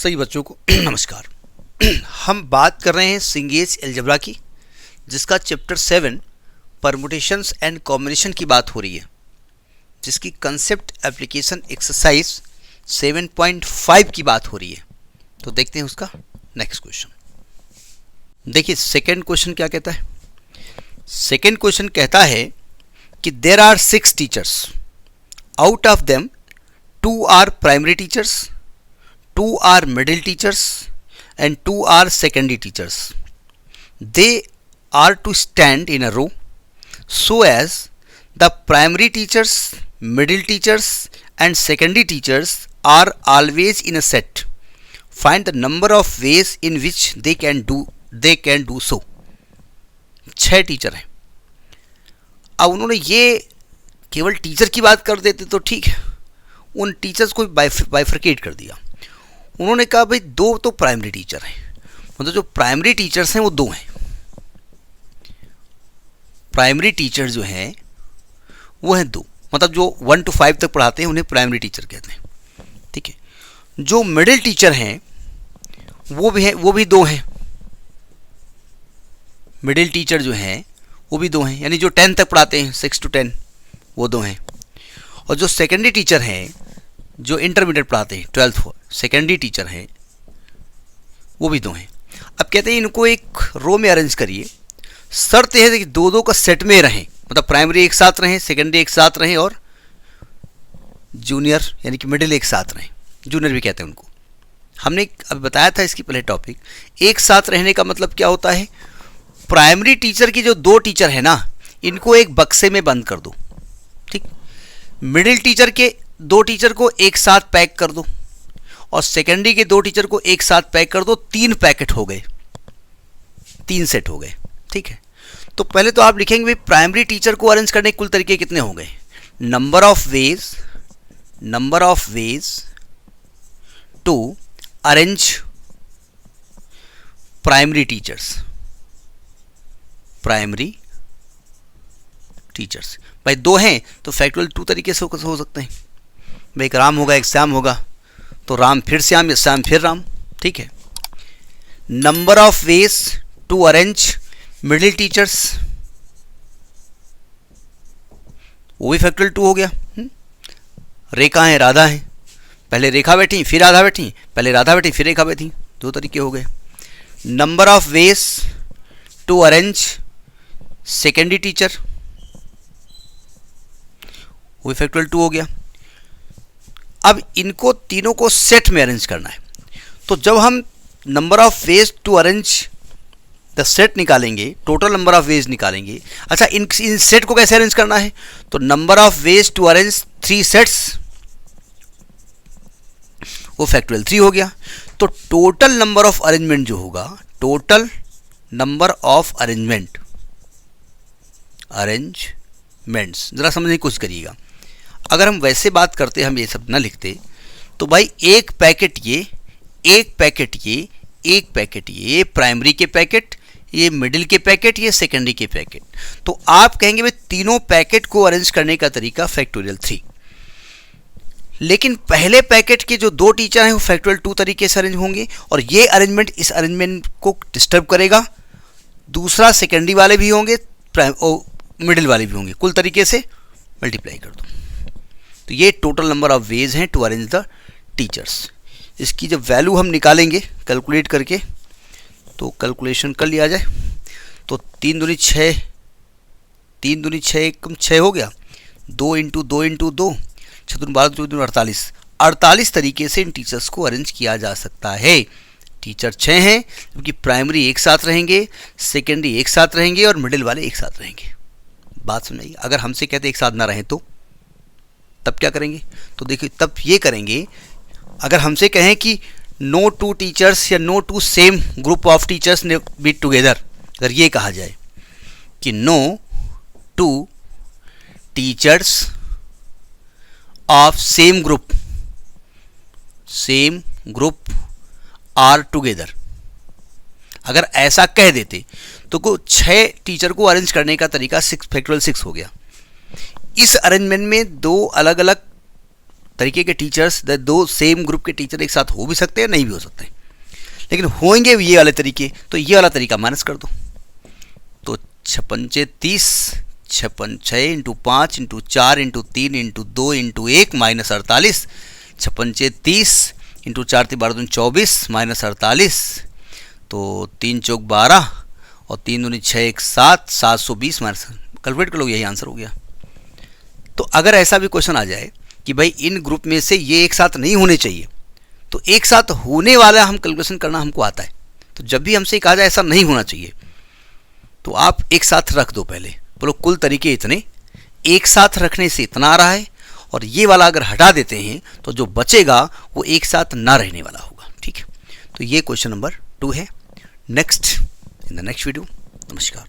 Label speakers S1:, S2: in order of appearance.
S1: सभी बच्चों को नमस्कार। हम बात कर रहे हैं सिंगेज अलजेब्रा की, जिसका चैप्टर 7 परमुटेशंस एंड कॉम्बिनेशन की बात हो रही है, जिसकी कंसेप्ट एप्लीकेशन एक्सरसाइज 7.5 की बात हो रही है। तो देखते हैं उसका नेक्स्ट क्वेश्चन। देखिए सेकंड क्वेश्चन क्या कहता है। सेकंड क्वेश्चन कहता है कि there are 6 teachers, out of them 2 are primary teachers, 2 are middle teachers and 2 are secondary teachers. They are to stand in a row so as the primary teachers, middle teachers and secondary teachers are always in a set. Find the number of ways in which they can do so. 6 teacher हैं। अब उन्होंने ये केवल teacher की बात कर देते तो ठीक है, उन टीचर्स को बाइफरकेट कर दिया। उन्होंने कहा भाई 2 तो प्राइमरी टीचर हैं, मतलब जो प्राइमरी टीचर्स हैं वो 2 हैं। प्राइमरी टीचर जो हैं वो हैं 2, मतलब जो 1 to 5 तक पढ़ाते हैं उन्हें प्राइमरी टीचर कहते हैं। ठीक है, जो मिडिल टीचर हैं वो भी 2 हैं। मिडिल टीचर जो हैं वो भी 2 हैं, यानी जो 10 तक पढ़ाते हैं 6 to 10 वो 2 हैं। और जो सेकेंडरी टीचर हैं, जो इंटरमीडिएट पढ़ाते हैं 12th सेकेंडरी टीचर हैं, वो भी 2 हैं। अब कहते हैं इनको एक रो में अरेंज करिए। शर्त यह है कि 2-2 का सेट में रहें, मतलब प्राइमरी एक साथ रहें, सेकेंडरी एक साथ रहें और जूनियर यानी कि मिडिल एक साथ रहें। जूनियर भी कहते हैं उनको। हमने अभी बताया था इसकी पहले टॉपिक। एक साथ रहने का मतलब क्या होता है, प्राइमरी टीचर की जो 2 टीचर है ना, इनको एक बक्से में बंद कर दो। ठीक, मिडिल टीचर के 2 टीचर को एक साथ पैक कर दो और सेकेंडरी के 2 टीचर को एक साथ पैक कर दो। 3 पैकेट हो गए, 3 सेट हो गए। ठीक है, तो पहले तो आप लिखेंगे भाई प्राइमरी टीचर को अरेंज करने के कुल तरीके कितने हो गए। Number of ways to arrange primary teachers भाई 2 हैं तो फैक्टोरियल 2 तरीके से हो सकते हैं। भाई एक राम होगा एक श्याम होगा, तो राम फिर श्याम या श्याम फिर राम। ठीक है, number of ways to arrange middle teachers, वो भी फैक्टोरियल 2 हो गया। रेखा है राधा है, पहले रेखा बैठी फिर राधा बैठी, पहले राधा बैठी फिर रेखा बैठी, 2 तरीके हो गए। Number of ways to arrange secondary teacher, वो भी फैक्टोरियल 2 हो गया। अब इनको तीनों को सेट में अरेंज करना है, तो जब हम number of ways to arrange the set निकालेंगे, टोटल नंबर ऑफ वेज निकालेंगे। अच्छा, इन सेट को कैसे अरेंज करना है, तो number of ways to arrange 3 sets, वो फैक्टोरियल 3 हो गया। तो टोटल नंबर ऑफ अरेंजमेंट जो होगा, टोटल नंबर ऑफ अरेंजमेंट्स, जरा समझने की कोशिश करिएगा। अगर हम वैसे बात करते, हम ये सब ना लिखते, तो भाई एक पैकेट ये, एक पैकेट ये, एक पैकेट ये प्राइमरी के पैकेट, ये मिडिल के पैकेट, ये सेकेंडरी के पैकेट। तो आप कहेंगे भाई तीनों पैकेट को अरेंज करने का तरीका फैक्टोरियल 3। लेकिन पहले पैकेट के जो 2 टीचर हैं वो फैक्टोरियल 2 तरीके से अरेंज होंगे और ये अरेंजमेंट इस अरेंजमेंट को डिस्टर्ब करेगा। दूसरा सेकेंडरी वाले भी होंगे, मिडिल वाले भी होंगे, कुल तरीके से मल्टीप्लाई कर दो। तो ये टोटल नंबर ऑफ वेज हैं टू अरेंज द टीचर्स। इसकी जब वैल्यू हम निकालेंगे कैलकुलेट करके, तो कैलकुलेशन कर लिया जाए, तो 3 दूनी 6, 3 दूनी 6, 1 6 हो गया, 2 इंटू 2 इंटू 2, 6 दूनी 12, 2 दूनी 48। 48 तरीके से इन टीचर्स को अरेंज किया जा सकता है। टीचर 6 हैं, क्योंकि प्राइमरी एक साथ रहेंगे, सेकेंडरी एक साथ रहेंगे और मिडिल वाले एक साथ रहेंगे। बात सुनाइए, अगर हमसे कहते एक साथ ना रहें तो तब क्या करेंगे, तो देखिए तब ये करेंगे, अगर हमसे कहें कि नो 2 टीचर्स या no 2 same group of teachers ने बी टुगेदर, अगर ये कहा जाए कि no 2 teachers of same group are together, अगर ऐसा कह देते तो को 6 टीचर को अरेंज करने का तरीका 6 फैक्टोरियल 6 हो गया। इस अरेंजमेंट में 2 अलग अलग तरीके के टीचर्स, दो सेम ग्रुप के टीचर एक साथ हो भी सकते हैं, नहीं भी हो सकते, लेकिन होंगे ये वाले तरीके, तो ये वाला तरीका माइनस कर दो। तो 56 30, 56 6 into 5 into 4 into 3 into 2 into 1 minus 48, 56 30 into 4 3 12 24 minus 48, तो 3 चौक 12 और 3 दूनी 6 1 7, 720 माइनस, कैलकुलेट कर लो, यही आंसर हो गया। तो अगर ऐसा भी क्वेश्चन आ जाए कि भाई इन ग्रुप में से ये एक साथ नहीं होने चाहिए, तो एक साथ होने वाला हम कैलकुलेशन करना हमको आता है। तो जब भी हमसे कहा जाए ऐसा नहीं होना चाहिए, तो आप एक साथ रख दो, पहले बोलो कुल तरीके इतने, एक साथ रखने से इतना आ रहा है, और ये वाला अगर हटा देते हैं तो जो बचेगा वो एक साथ ना रहने वाला होगा। ठीक है, तो ये क्वेश्चन नंबर 2 है। Next in the next video. नमस्कार।